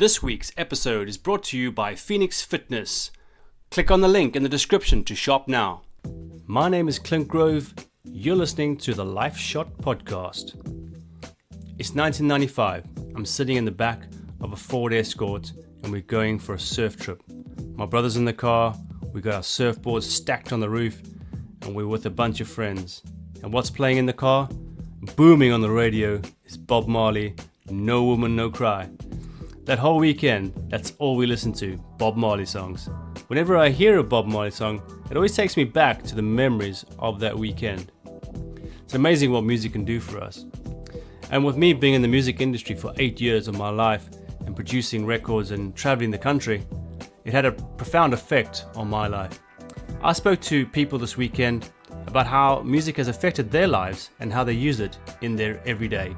This week's episode is brought to you by Phoenix Fitness. Click on the link in the description to shop now. My name is Clint Grove. You're listening to the Life Shot podcast. It's 1995. I'm sitting in the back of a Ford Escort and we're going for a surf trip. My brother's in the car, we got our surfboards stacked on the roof, and we're with a bunch of friends. And what's playing in the car? Booming on the radio is Bob Marley, No Woman No Cry. That whole weekend, that's all we listened to, Bob Marley songs. Whenever I hear a Bob Marley song, it always takes me back to the memories of that weekend. It's amazing what music can do for us. And with me being in the music industry for 8 years of my life and producing records and traveling the country, it had a profound effect on my life. I spoke to people this weekend about how music has affected their lives and how they use it in their everyday.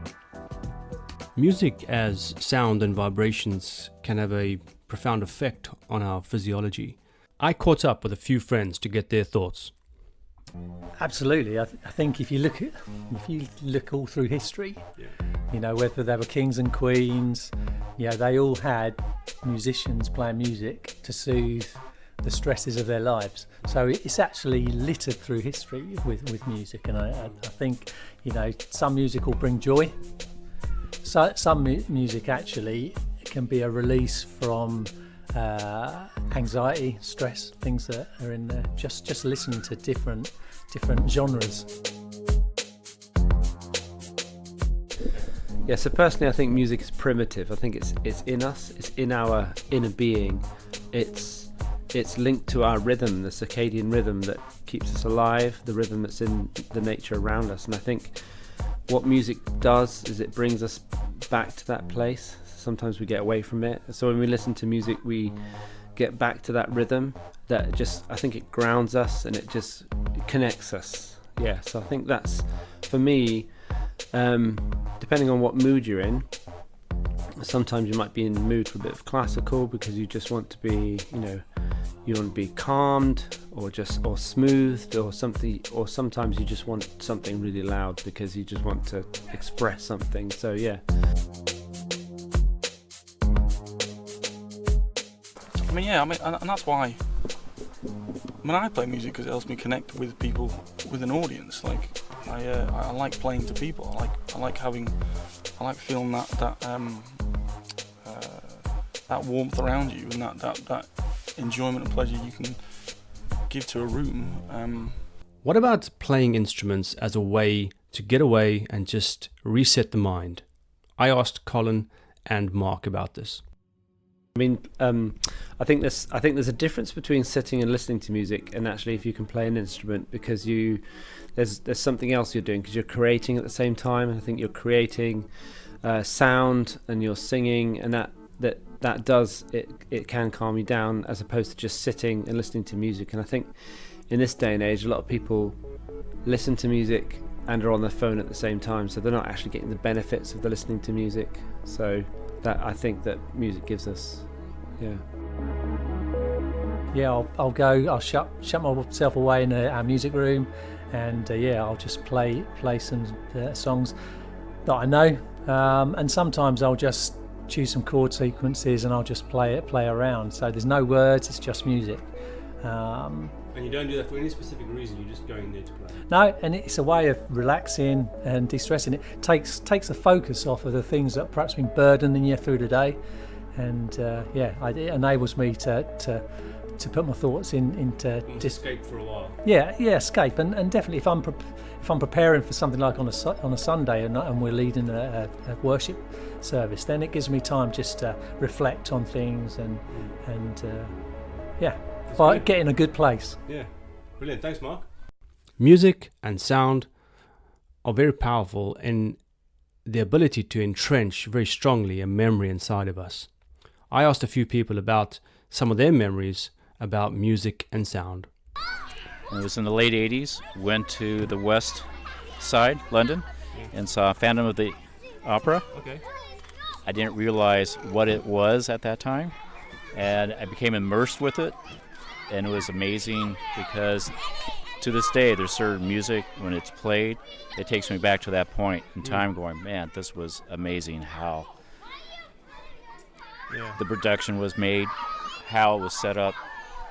Music as sound and vibrations can have a profound effect on our physiology. I caught up with a few friends to get their thoughts. Absolutely. I think if you look all through history, you know, whether they were kings and queens, they all had musicians playing music to soothe the stresses of their lives. So it's actually littered through history with music, and I think, some music will bring joy. So some music actually can be a release from anxiety, stress, things that are in there. Just listening to different genres. Yeah, so personally I think music is primitive. I think it's in us, it's in our inner being. It's linked to our rhythm, the circadian rhythm that keeps us alive, the rhythm that's in the nature around us. And I think what music does is it brings us back to that place. Sometimes we get away from it. So when we listen to music, we get back to that rhythm that I think it grounds us and it connects us. Yeah, so I think that's, for me, depending on what mood you're in, sometimes you might be in the mood for a bit of classical because you just want to be, you want to be calmed or smoothed or something, or sometimes you just want something really loud because you just want to express something. So yeah. And that's why I play music, because it helps me connect with people, with an audience. Like I like playing to people. I like feeling that warmth around you, and that enjoyment and pleasure you can give to a room. What about playing instruments as a way to get away and just reset the mind? I asked Colin and Mark about this. I think there's a difference between sitting and listening to music and actually if you can play an instrument, because there's something else you're doing, because you're creating at the same time. And I think you're creating sound and you're singing, and that does it can calm you down as opposed to just sitting and listening to music. And I think in this day and age, a lot of people listen to music and are on their phone at the same time, so they're not actually getting the benefits of the listening to music. So that I think that music gives us. I'll shut myself away in our music room, and I'll just play some songs that I know, and sometimes I'll just choose some chord sequences and I'll just play around. So there's no words, it's just music. And you don't do that for any specific reason, you're just going there to play? No, and it's a way of relaxing and de-stressing. It takes the focus off of the things that perhaps been burdening you through the day, and it enables me to put my thoughts into escape for a while. Escape, and definitely if I'm preparing for something like on a Sunday and we're leading a worship service, then it gives me time just to reflect on things and get in a good place. Yeah, brilliant. Thanks, Mark. Music and sound are very powerful in the ability to entrench very strongly a memory inside of us. I asked a few people about some of their memories about music and sound. It was in the late 80s. Went to the West Side, London, and saw Phantom of the Opera. Okay. I didn't realize what it was at that time, and I became immersed with it, and it was amazing because to this day there's certain music, when it's played, it takes me back to that point in time going, man, this was amazing how the production was made, how it was set up,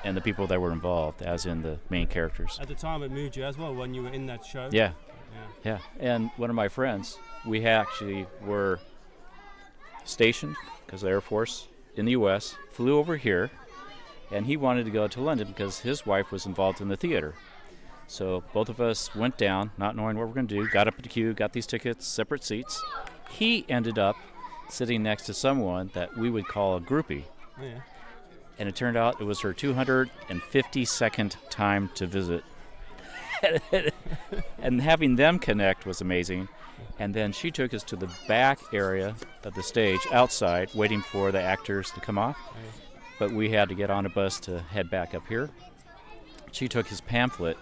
and the people that were involved, as in the main characters. At the time, it moved you as well when you were in that show. Yeah. And one of my friends, we actually were stationed, because of the Air Force, in the U.S., flew over here, and he wanted to go to London because his wife was involved in the theater. So both of us went down, not knowing what we're going to do, got up at the queue, got these tickets, separate seats. He ended up sitting next to someone that we would call a groupie. Oh, yeah. And it turned out it was her 252nd time to visit. And having them connect was amazing. And then she took us to the back area of the stage, outside, waiting for the actors to come off. Oh, yeah. But we had to get on a bus to head back up here. She took his pamphlet,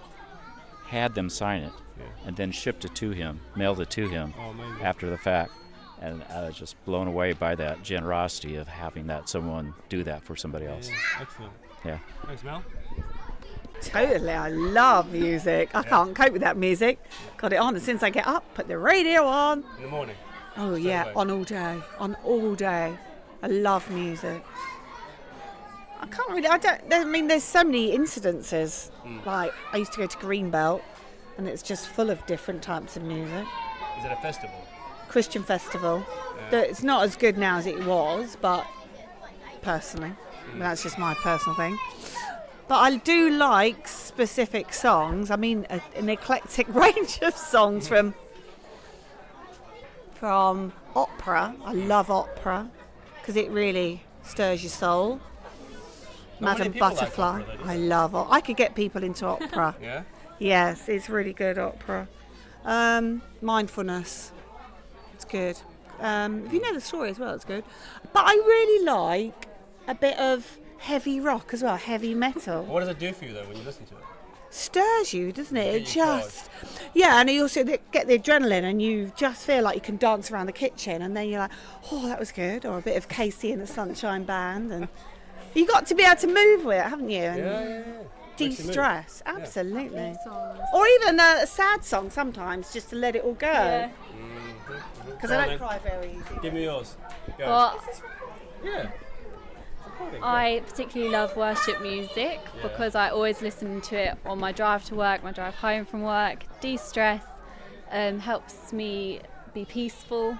had them sign it, and then shipped it to him, mailed it to him after the fact. And I was just blown away by that generosity of having that someone do that for somebody else. Yeah. Excellent. Yeah. Thanks, Mel. Totally, I love music. I can't cope with that music. Got it on as soon as I get up, put the radio on. In the morning. Oh yeah, on all day. I love music. There's so many incidences. Like, I used to go to Greenbelt, and it's just full of different types of music. Is it a festival? Christian festival. It's not as good now as it was, but personally, that's just my personal thing. But I do like specific songs. I mean, an eclectic range of songs from opera. I love opera because it really stirs your soul. Madame Butterfly. Like opera, I love it. I could get people into opera. Yeah? Yes, it's really good opera. Mindfulness. It's good. If you know the story as well, it's good. But I really like a bit of heavy rock as well, heavy metal. What does it do for you, though, when you listen to it? Stirs you, doesn't it? It you just... Yeah, and you also get the adrenaline and you just feel like you can dance around the kitchen, and then you're like, oh, that was good. Or a bit of Casey and the Sunshine Band. And you got to be able to move with it, haven't you? And Yeah. de-stress. Absolutely. Or even a sad song sometimes, just to let it all go. Because I don't cry very easy. Give me yours. Go. Well, Yeah. I particularly love worship music because I always listen to it on my drive to work, my drive home from work, de-stress, helps me be peaceful,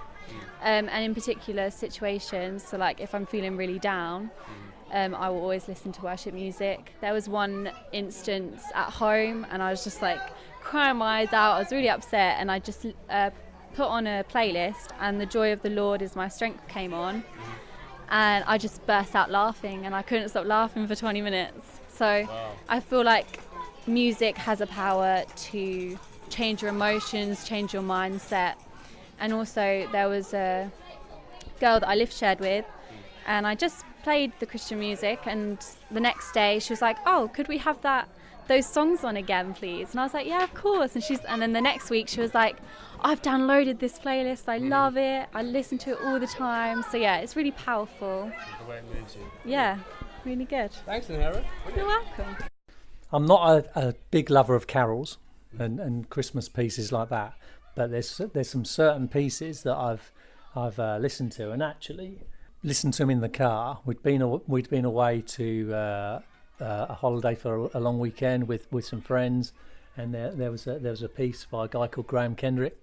and in particular situations, so like if I'm feeling really down, I will always listen to worship music. There was one instance at home and I was just like crying my eyes out, I was really upset, and I just put on a playlist and The Joy of the Lord Is My Strength came on. And I just burst out laughing, and I couldn't stop laughing for 20 minutes. So I feel like music has a power to change your emotions, change your mindset. And also there was a girl that I live shared with, and I just played the Christian music, and the next day she was like, oh, could we have those songs on again, please? And I was like, yeah, of course. And then the next week she was like, I've downloaded this playlist, I love it, I listen to it all the time. So yeah, it's really powerful. The way it moves you. Yeah, really good. Thanks, Angharad. You're welcome. I'm not a big lover of carols and Christmas pieces like that, but there's some certain pieces that I've listened to, and actually listened to them in the car. We'd been away to a holiday for a long weekend with some friends, and there was a piece by a guy called Graham Kendrick,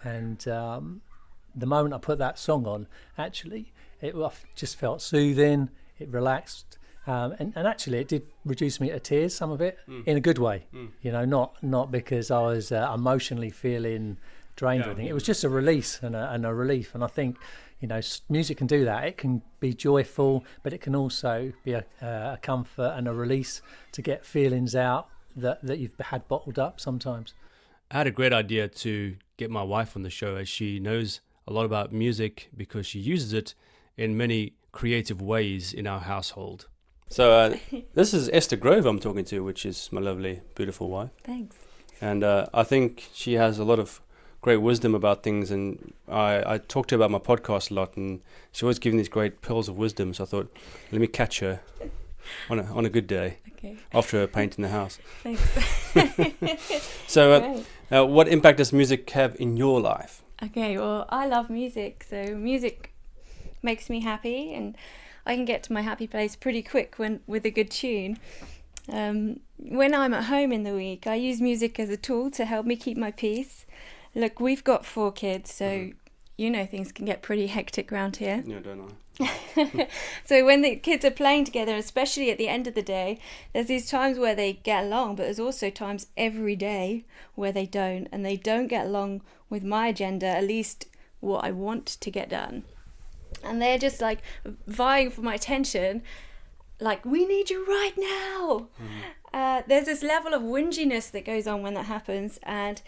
and the moment I put that song on, actually I just felt soothing, it relaxed, and actually it did reduce me to tears, some of it, in a good way, you know, not because I was emotionally feeling drained or anything. It was just a release and a relief, and I think, you know, music can do that. It can be joyful, but it can also be a comfort and a release to get feelings out that you've had bottled up sometimes. I had a great idea to get my wife on the show, as she knows a lot about music because she uses it in many creative ways in our household. So this is Esther Grove I'm talking to, which is my lovely, beautiful wife. Thanks. And I think she has a lot of great wisdom about things, and I talk to her about my podcast a lot, and she's always giving these great pearls of wisdom, so I thought, let me catch her on a good day, after her painting the house. Thanks. So what impact does music have in your life? Okay, well, I love music, so music makes me happy, and I can get to my happy place pretty quick with a good tune. When I'm at home in the week, I use music as a tool to help me keep my peace. Look, we've got 4 kids, so you know things can get pretty hectic around here. Yeah, don't I? So when the kids are playing together, especially at the end of the day, there's these times where they get along, but there's also times every day where they don't, and they don't get along with my agenda, at least what I want to get done. And they're just like vying for my attention, like, we need you right now. There's this level of whinginess that goes on when that happens, and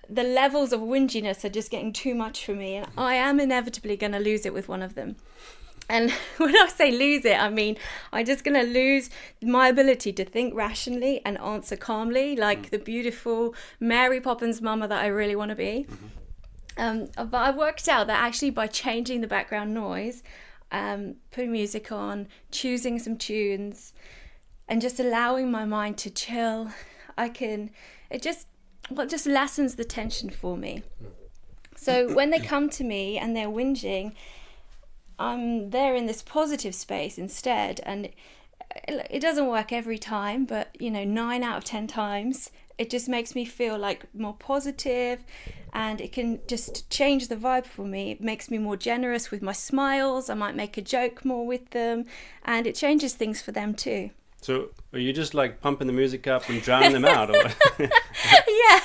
the levels of whinginess are just getting too much for me, and I am inevitably going to lose it with one of them. And when I say lose it, I mean I'm just going to lose my ability to think rationally and answer calmly, like the beautiful Mary Poppins mama that I really want to be. But I worked out that actually by changing the background noise, putting music on, choosing some tunes, and just allowing my mind to chill, it just lessens the tension for me. So when they come to me and they're whinging, they're in this positive space instead. And it doesn't work every time, but 9 out of 10 times, it just makes me feel like more positive, and it can just change the vibe for me. It makes me more generous with my smiles. I might make a joke more with them, and it changes things for them too. So are you just like pumping the music up and drowning them out? Or what? Yeah.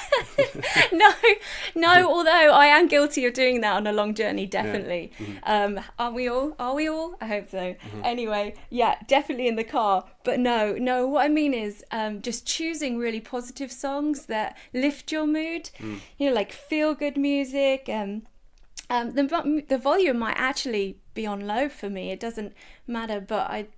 No, although I am guilty of doing that on a long journey, definitely. Yeah. Are we all? I hope so. Anyway, yeah, definitely in the car. But no, what I mean is just choosing really positive songs that lift your mood, like feel good music. The volume might actually be on low for me. It doesn't matter, but I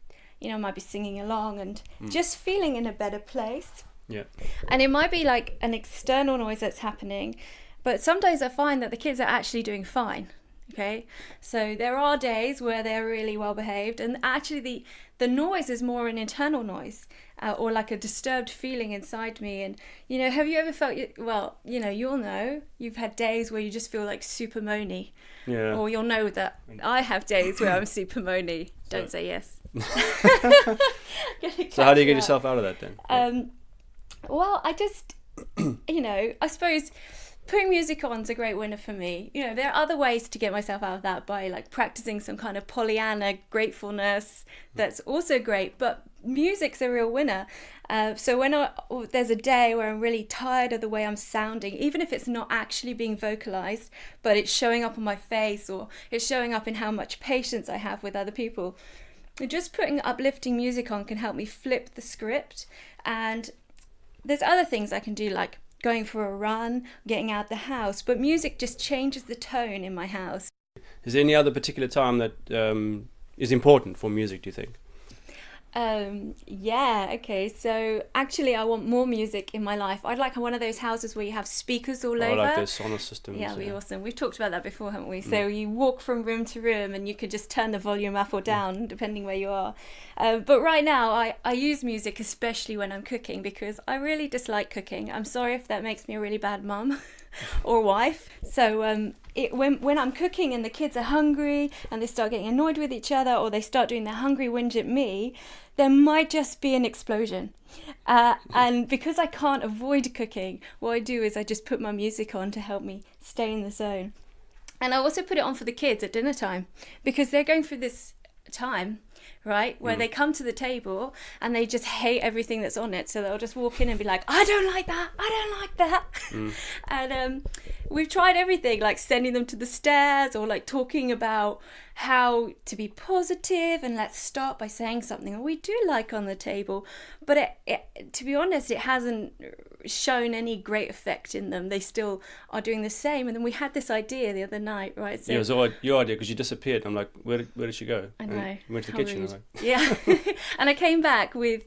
might be singing along and just feeling in a better place. Yeah. And it might be like an external noise that's happening, but some days I find that the kids are actually doing fine. Okay. So there are days where they're really well behaved, and actually the noise is more an internal noise, or like a disturbed feeling inside me. And, have you ever felt, you'll know, you've had days where you just feel like super moany. Yeah. Or you'll know that I have days where I'm super moany. Don't say yes. So how do you get yourself out of that then? Well, I just, I suppose putting music on is a great winner for me. There are other ways to get myself out of that by like practicing some kind of Pollyanna gratefulness. That's also great, but music's a real winner. So when there's a day where I'm really tired of the way I'm sounding, even if it's not actually being vocalized, but it's showing up on my face, or it's showing up in how much patience I have with other people, just putting uplifting music on can help me flip the script. And there's other things I can do, like going for a run, getting out the house, but music just changes the tone in my house. Is there any other particular time that is important for music, do you think? Okay, so actually I want more music in my life. I'd like one of those houses where you have speakers all over. Like those sonar systems. Yeah, that'd be awesome. We've talked about that before, haven't we? So you walk from room to room and you could just turn the volume up or down depending where you are. But right now I use music especially when I'm cooking, because I really dislike cooking. I'm sorry if that makes me a really bad mum or wife. So when I'm cooking and the kids are hungry and they start getting annoyed with each other, or they start doing their hungry whinge at me, there might just be an explosion. And because I can't avoid cooking, what I do is I just put my music on to help me stay in the zone. And I also put it on for the kids at dinner time, because they're going through this time, right, where they come to the table and they just hate everything that's on it. So they'll just walk in and be like, I don't like that. And we've tried everything, like sending them to the stairs, or like talking about how to be positive, and let's start by saying something that we do like on the table. But it, to be honest, it hasn't shown any great effect in them. They still are doing the same. And then we had this idea the other night, right? So, yeah, it was your idea, because you disappeared. I'm like, where did she go? I know. And went to the kitchen. Rude. Like, yeah. And I came back with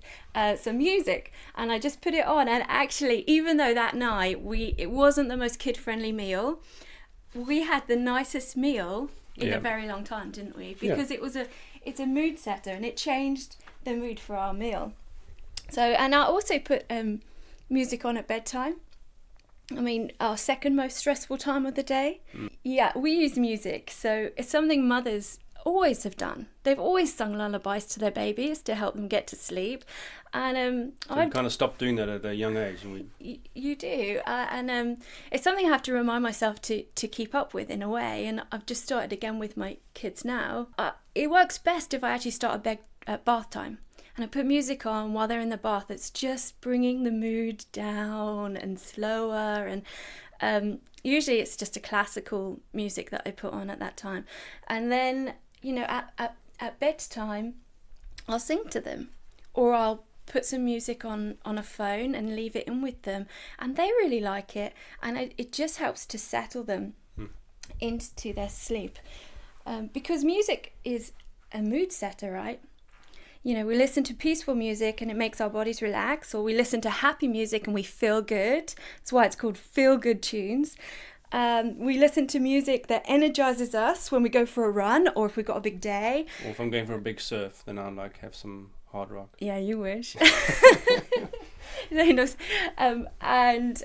some music, and I just put it on. And actually, even though that night it wasn't the most kid-friendly meal, we had the nicest meal in a very long time, didn't we? Because it's a mood setter, and it changed the mood for our meal. So, and I also put music on at bedtime. I mean, our second most stressful time of the day. Yeah, we use music. So it's something mothers always have done. They've always sung lullabies to their babies to help them get to sleep. And So you kind of stopped doing that at a young age. And you do. And it's something I have to remind myself to keep up with in a way. And I've just started again with my kids now. It works best if I actually start at bath time. And I put music on while they're in the bath. It's just bringing the mood down and slower. And usually it's just a classical music that I put on at that time. And then, you know, at bedtime, I'll sing to them. Or I'll put some music on a phone and leave it in with them. And they really like it. And it just helps to settle them into their sleep. Because music is a mood setter, right? You know, we listen to peaceful music and it makes our bodies relax, or we listen to happy music and we feel good. That's why it's called feel-good tunes. We listen to music that energizes us when we go for a run, or if we've got a big day. Or if I'm going for a big surf, then I'd like have some hard rock. Yeah, you wish. And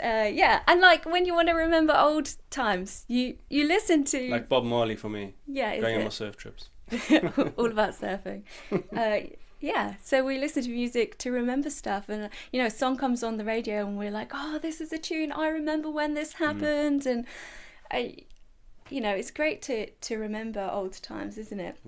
like when you want to remember old times, you listen to like Bob Marley for me. Yeah, going on my surf trips. All about surfing. Yeah, so we listen to music to remember stuff, and you know, a song comes on the radio and we're like, oh, this is a tune, I remember when this happened. And you know, it's great to remember old times, isn't it?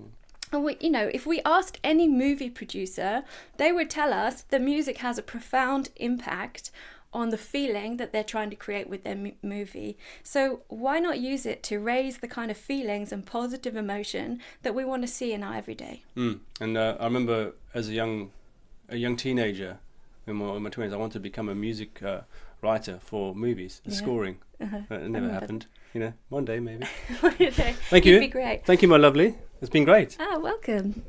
And we, you know, if we asked any movie producer, they would tell us that music has a profound impact on the feeling that they're trying to create with their movie. So why not use it to raise the kind of feelings and positive emotion that we want to see in our everyday? And I remember as a young teenager in my 20s, I wanted to become a music writer for movies, scoring. It never happened. You know, one day maybe. Thank you. It'd be great. Thank you, my lovely. It's been great. Welcome.